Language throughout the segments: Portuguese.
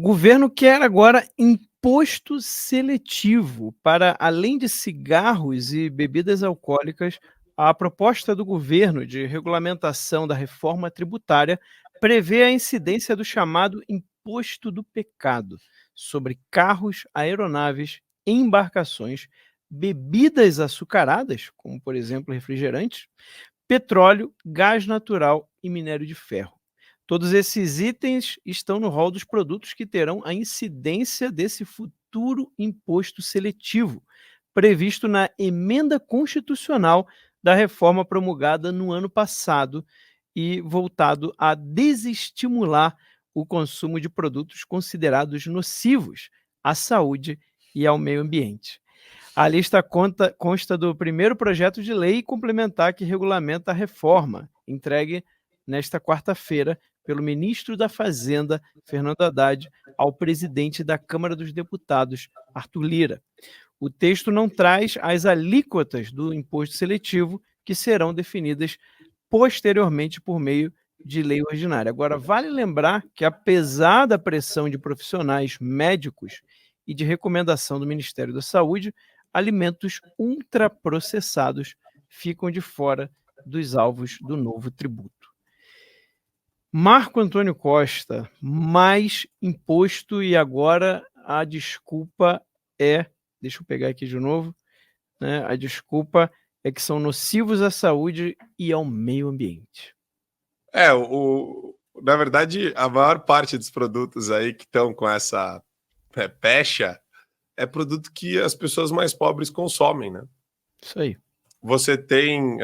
O governo quer agora imposto seletivo para, além de cigarros e bebidas alcoólicas, a proposta do governo de regulamentação da reforma tributária prevê a incidência do chamado imposto do pecado sobre carros, aeronaves, embarcações, bebidas açucaradas, como por exemplo refrigerantes, petróleo, gás natural e minério de ferro. Todos esses itens estão no rol dos produtos que terão a incidência desse futuro imposto seletivo, previsto na emenda constitucional da reforma promulgada no ano passado e voltado a desestimular o consumo de produtos considerados nocivos à saúde e ao meio ambiente. A lista consta do primeiro projeto de lei complementar que regulamenta a reforma, entregue nesta quarta-feira pelo ministro da Fazenda, Fernando Haddad, ao presidente da Câmara dos Deputados, Arthur Lira. O texto não traz as alíquotas do imposto seletivo, que serão definidas posteriormente por meio de lei ordinária. Agora, vale lembrar que, apesar da pressão de profissionais médicos e de recomendação do Ministério da Saúde, alimentos ultraprocessados ficam de fora dos alvos do novo tributo. Marco Antônio Costa, mais imposto e agora a desculpa é, deixa eu pegar aqui de novo, né? A desculpa é que são nocivos à saúde e ao meio ambiente. Na verdade, a maior parte dos produtos aí que estão com essa pecha é produto que as pessoas mais pobres consomem, né? Isso aí. Você tem...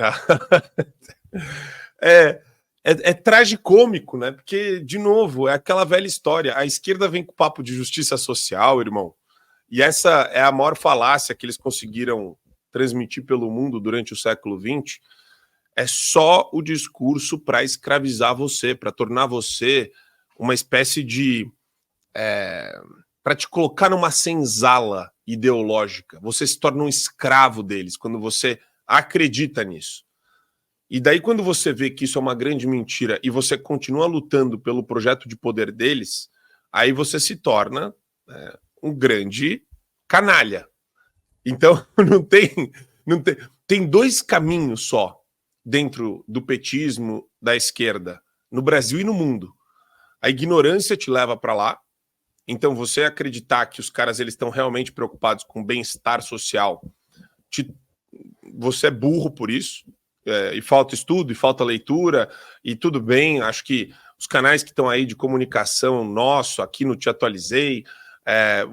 É tragicômico, né? Porque, de novo, é aquela velha história. A esquerda vem com papo de justiça social, irmão. E essa é a maior falácia que eles conseguiram transmitir pelo mundo durante o século XX. É só o discurso para escravizar você, para tornar você uma espécie de... para te colocar numa senzala ideológica. Você se torna um escravo deles quando você acredita nisso. E daí, quando você vê que isso é uma grande mentira e você continua lutando pelo projeto de poder deles, aí você se torna um grande canalha. Então, tem dois caminhos só dentro do petismo da esquerda, no Brasil e no mundo. A ignorância te leva para lá. Então, você acreditar que os caras eles estão realmente preocupados com o bem-estar social, você é burro por isso. E falta estudo, e falta leitura, e tudo bem, acho que os canais que estão aí de comunicação nosso, aqui no Te Atualizei,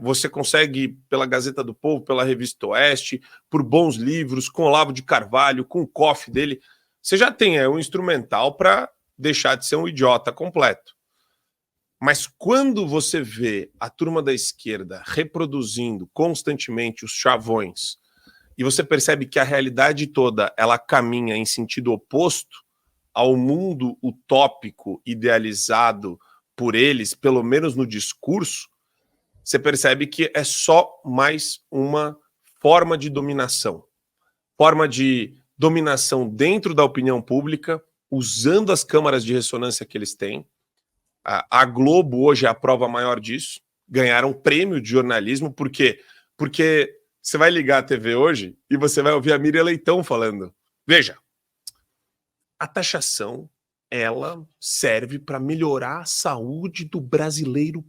você consegue pela Gazeta do Povo, pela Revista Oeste, por bons livros, com Olavo de Carvalho, com o coffee dele, você já tem um instrumental para deixar de ser um idiota completo. Mas quando você vê a turma da esquerda reproduzindo constantemente os chavões, e você percebe que a realidade toda ela caminha em sentido oposto ao mundo utópico idealizado por eles, pelo menos no discurso, você percebe que é só mais uma forma de dominação. Forma de dominação dentro da opinião pública, usando as câmaras de ressonância que eles têm. A Globo hoje é a prova maior disso. Ganharam um prêmio de jornalismo, por quê? Porque você vai ligar a TV hoje e você vai ouvir a Miriam Leitão falando. Veja, a taxação, ela serve para melhorar a saúde do brasileiro.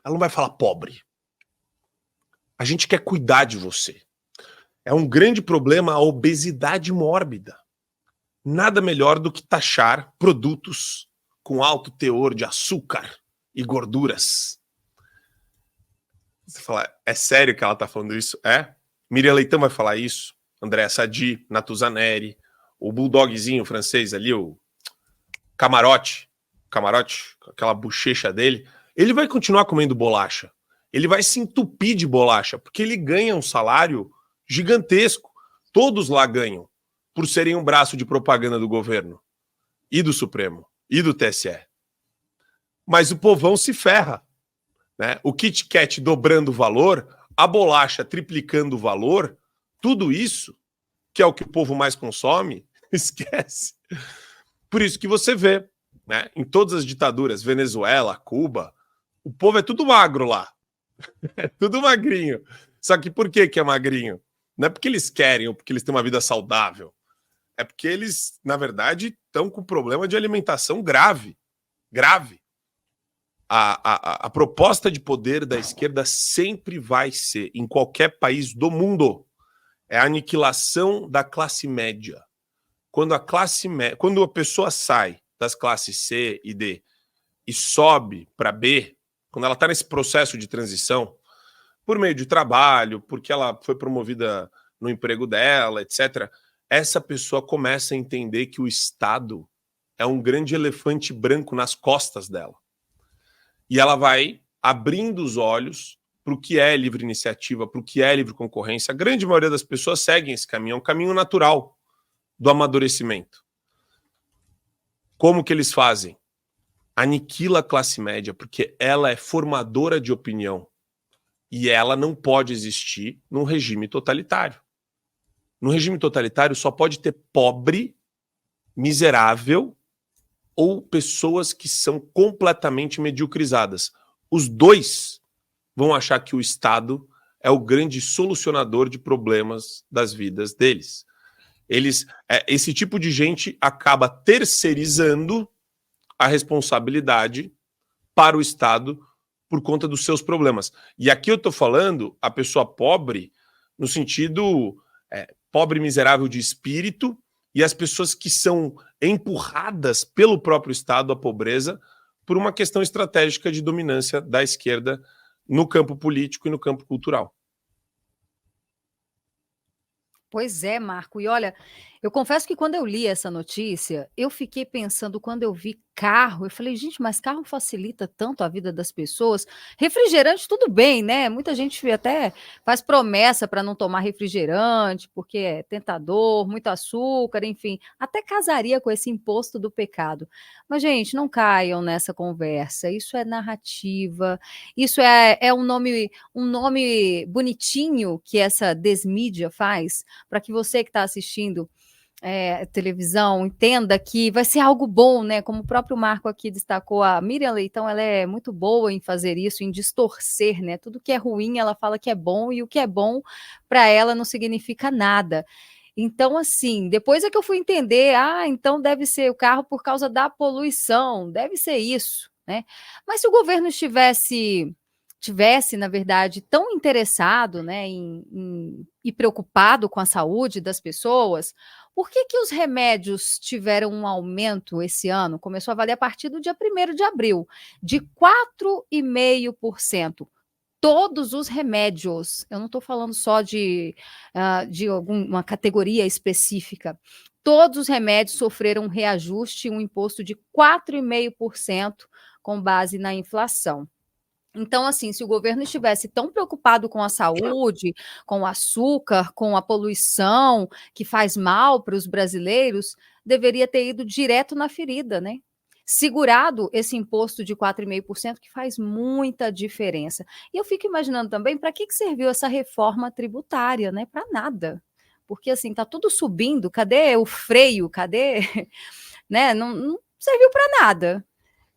Ela não vai falar pobre. A gente quer cuidar de você. É um grande problema a obesidade mórbida. Nada melhor do que taxar produtos com alto teor de açúcar e gorduras. Você fala, é sério que ela tá falando isso? Miriam Leitão vai falar isso, Andréa Sadi, Natuzaneri, o bulldogzinho francês ali, o Camarote, aquela bochecha dele, ele vai continuar comendo bolacha. Ele vai se entupir de bolacha, porque ele ganha um salário gigantesco. Todos lá ganham, por serem um braço de propaganda do governo, e do Supremo, e do TSE. Mas o povão se ferra. Né? O Kit Kat dobrando o valor, a bolacha triplicando o valor, tudo isso, que é o que o povo mais consome, esquece. Por isso que você vê, né, em todas as ditaduras, Venezuela, Cuba, O povo é tudo magro lá. É tudo magrinho. Só que por que é magrinho? Não é porque eles querem ou porque eles têm uma vida saudável. É porque eles, na verdade, estão com problema de alimentação grave. Grave. A proposta de poder da esquerda sempre vai ser, em qualquer país do mundo, é a aniquilação da classe média. Quando quando a pessoa sai das classes C e D e sobe para B, quando ela está nesse processo de transição, por meio de trabalho, porque ela foi promovida no emprego dela, etc., essa pessoa começa a entender que o Estado é um grande elefante branco nas costas dela. E ela vai abrindo os olhos para o que é livre iniciativa, para o que é livre concorrência. A grande maioria das pessoas seguem esse caminho, é um caminho natural do amadurecimento. Como que eles fazem? Aniquila a classe média, porque ela é formadora de opinião. E ela não pode existir num regime totalitário. No regime totalitário só pode ter pobre, miserável ou pessoas que são completamente mediocrizadas. Os dois vão achar que o Estado é o grande solucionador de problemas das vidas deles. Esse tipo de gente acaba terceirizando a responsabilidade para o Estado por conta dos seus problemas. E aqui eu estou falando a pessoa pobre no sentido pobre, miserável de espírito, e as pessoas que são empurradas pelo próprio Estado à pobreza por uma questão estratégica de dominância da esquerda no campo político e no campo cultural. Pois é, Marco. E olha, eu confesso que quando eu li essa notícia, eu fiquei pensando, quando eu vi carro, eu falei, gente, mas carro facilita tanto a vida das pessoas. Refrigerante, tudo bem, né? Muita gente até faz promessa para não tomar refrigerante, porque é tentador, muito açúcar, enfim. Até casaria com esse imposto do pecado. Mas, gente, não caiam nessa conversa. Isso é narrativa, isso é um nome bonitinho que essa desmídia faz, para que você que está assistindo televisão entenda que vai ser algo bom, né? Como o próprio Marco aqui destacou, a Miriam Leitão, ela é muito boa em fazer isso, em distorcer, né? Tudo que é ruim, ela fala que é bom, e o que é bom para ela não significa nada. Então, assim, depois é que eu fui entender, então deve ser o carro por causa da poluição, deve ser isso, né? Mas se o governo tivesse, na verdade, tão interessado, né, e preocupado com a saúde das pessoas, por que os remédios tiveram um aumento esse ano? Começou a valer a partir do dia 1º de abril, de 4,5%. Todos os remédios, eu não estou falando só de alguma categoria específica, todos os remédios sofreram um reajuste, um imposto de 4,5% com base na inflação. Então, assim, se o governo estivesse tão preocupado com a saúde, com o açúcar, com a poluição, que faz mal para os brasileiros, deveria ter ido direto na ferida, né? Segurado esse imposto de 4,5%, que faz muita diferença. E eu fico imaginando também para que serviu essa reforma tributária, né? Para nada. Porque, assim, está tudo subindo, cadê o freio? Cadê? Né? Não serviu para nada.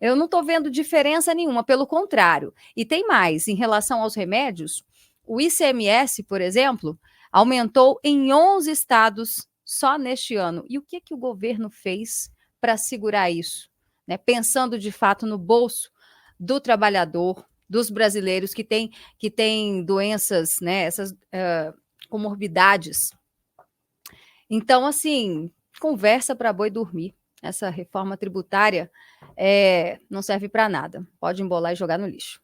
Eu não estou vendo diferença nenhuma, pelo contrário. E tem mais, em relação aos remédios, o ICMS, por exemplo, aumentou em 11 estados só neste ano. E o que o governo fez para segurar isso? Né? Pensando de fato no bolso do trabalhador, dos brasileiros que têm doenças, né, essas comorbidades. Então, assim, conversa para boi dormir. Essa reforma tributária não serve para nada. Pode embolar e jogar no lixo.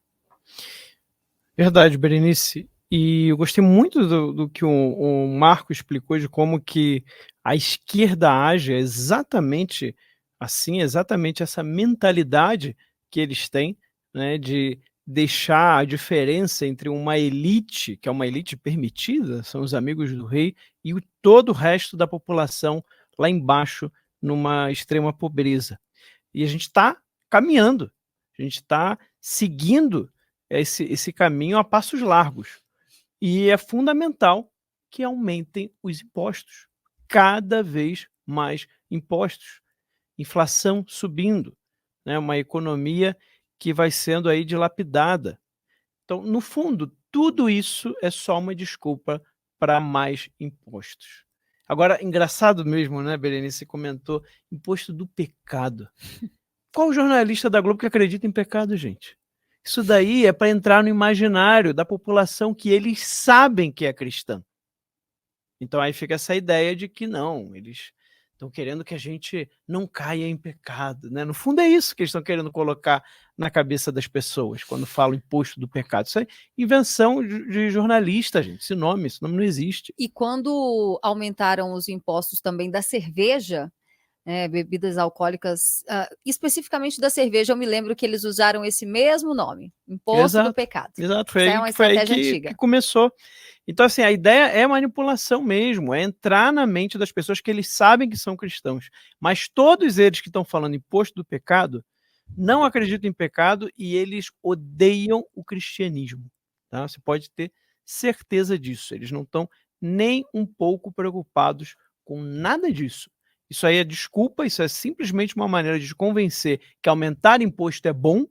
Verdade, Berenice. E eu gostei muito do que o Marco explicou, de como que a esquerda age exatamente assim, exatamente essa mentalidade que eles têm, né, de deixar a diferença entre uma elite, que é uma elite permitida, são os amigos do rei, e todo o resto da população lá embaixo, numa extrema pobreza. E a gente está caminhando, a gente está seguindo esse caminho a passos largos. E é fundamental que aumentem os impostos, cada vez mais impostos, inflação subindo, né? Uma economia que vai sendo aí dilapidada. Então, no fundo, tudo isso é só uma desculpa para mais impostos. Agora, engraçado mesmo, né, Berenice comentou, imposto do pecado. Qual jornalista da Globo que acredita em pecado, gente? Isso daí é para entrar no imaginário da população que eles sabem que é cristã. Então aí fica essa ideia de que não, eles estão querendo que a gente não caia em pecado, né? No fundo é isso que eles estão querendo colocar na cabeça das pessoas quando falam imposto do pecado. Isso é invenção de jornalista, gente. Esse nome não existe. E quando aumentaram os impostos também da cerveja, bebidas alcoólicas, especificamente da cerveja, eu me lembro que eles usaram esse mesmo nome, imposto do pecado. Exato, Isso é uma estratégia antiga. Que começou. Então, assim, a ideia é manipulação mesmo, é entrar na mente das pessoas que eles sabem que são cristãos, mas todos eles que estão falando imposto do pecado não acreditam em pecado e eles odeiam o cristianismo. Tá? Você pode ter certeza disso. Eles não estão nem um pouco preocupados com nada disso. Isso aí é desculpa, isso é simplesmente uma maneira de te convencer que aumentar imposto é bom,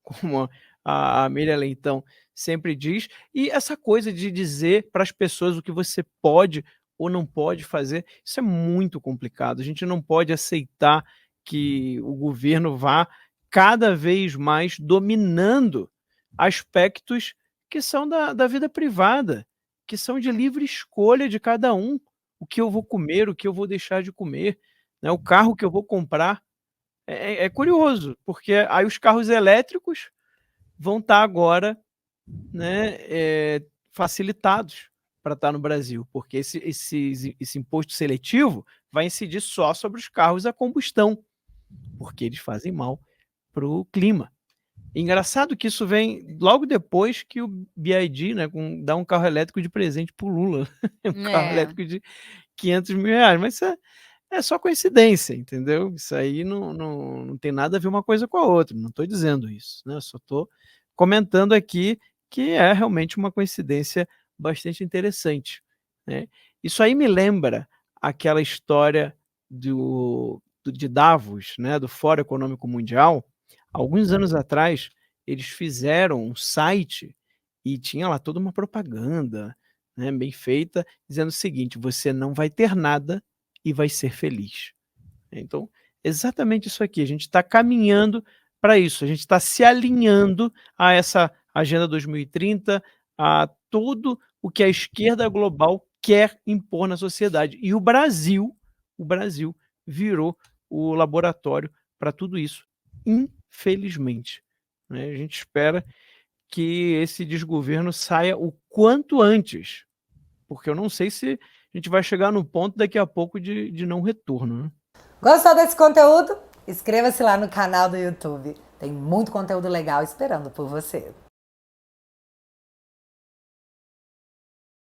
como a Miriam Leitão sempre diz, e essa coisa de dizer para as pessoas o que você pode ou não pode fazer, isso é muito complicado. A gente não pode aceitar que o governo vá cada vez mais dominando aspectos que são da vida privada, que são de livre escolha de cada um. O que eu vou comer, o que eu vou deixar de comer, né? O carro que eu vou comprar. É curioso, porque aí os carros elétricos vão estar agora, né, facilitados para estar no Brasil, porque esse imposto seletivo vai incidir só sobre os carros a combustão, porque eles fazem mal para o clima. Engraçado que isso vem logo depois que o BID, né, dá um carro elétrico de presente para o Lula, um carro elétrico de 500 mil reais, mas isso é só coincidência, entendeu? Isso aí não tem nada a ver uma coisa com a outra, não estou dizendo isso, né? Eu só estou comentando aqui que é realmente uma coincidência bastante interessante, né? Isso aí me lembra aquela história de Davos, né, do Fórum Econômico Mundial. Alguns anos atrás, eles fizeram um site e tinha lá toda uma propaganda, né, bem feita, dizendo o seguinte: você não vai ter nada e vai ser feliz. Então, exatamente isso aqui, a gente está caminhando para isso, a gente está se alinhando a essa Agenda 2030, a tudo o que a esquerda global quer impor na sociedade. E o Brasil virou o laboratório para tudo isso, infelizmente, né? A gente espera que esse desgoverno saia o quanto antes, porque eu não sei se a gente vai chegar no ponto daqui a pouco de não retorno, né? Gostou desse conteúdo? Inscreva-se lá no canal do YouTube. Tem muito conteúdo legal esperando por você.